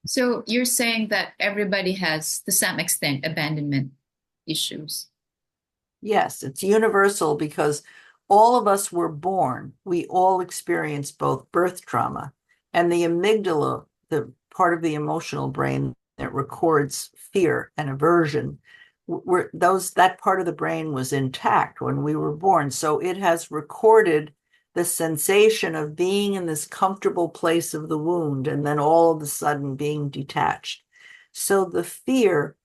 So you're saying that everybody has, to some extent, abandonment issues. Yes, it's universal because all of us were born. We all experience both birth trauma and the amygdala, the part of the emotional brain that records fear and aversion. That part of the brain was intact when we were born. So it has recorded the sensation of being in this comfortable place of the wound and then all of a sudden being detached. So the fear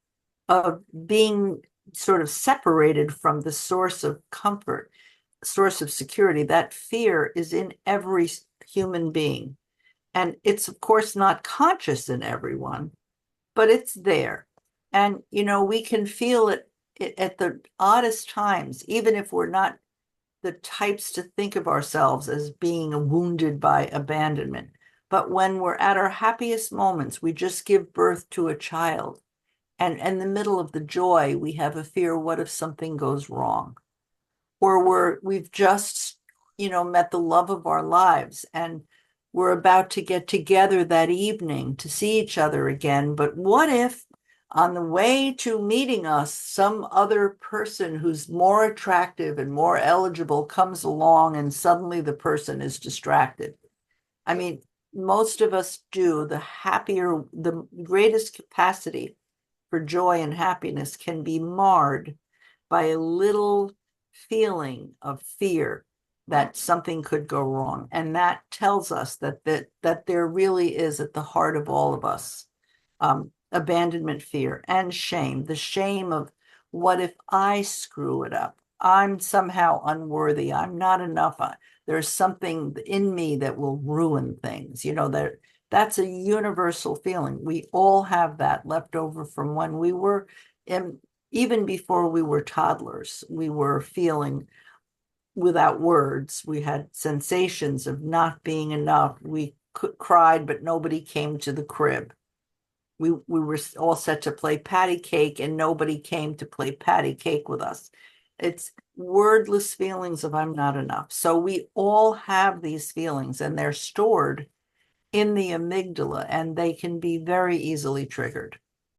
of being sort of separated from the source of comfort, source of security, that fear is in every human being. And it's, of course, not conscious in everyone, but it's there. And, we can feel it at the oddest times, even if we're not the types to think of ourselves as being wounded by abandonment. But when we're at our happiest moments, we just give birth to a child and in the middle of the joy, we have a fear, what if something goes wrong? Or we've just, met the love of our lives and we're about to get together that evening to see each other again. But what if on the way to meeting us, some other person who's more attractive and more eligible comes along and suddenly the person is distracted? I mean, most of us do. The greatest capacity for joy and happiness can be marred by a little feeling of fear that something could go wrong. And that tells us that there really is at the heart of all of us abandonment fear and shame, the shame of what if I screw it up? I'm somehow unworthy. I'm not enough. There's something in me that will ruin things. That's a universal feeling. We all have that left over from when we were in, even before we were toddlers. We were feeling without words. We had sensations of not being enough. We cried, but nobody came to the crib. We were all set to play patty cake and nobody came to play patty cake with us. It's wordless feelings of I'm not enough. So we all have these feelings and they're stored in the amygdala and they can be very easily triggered.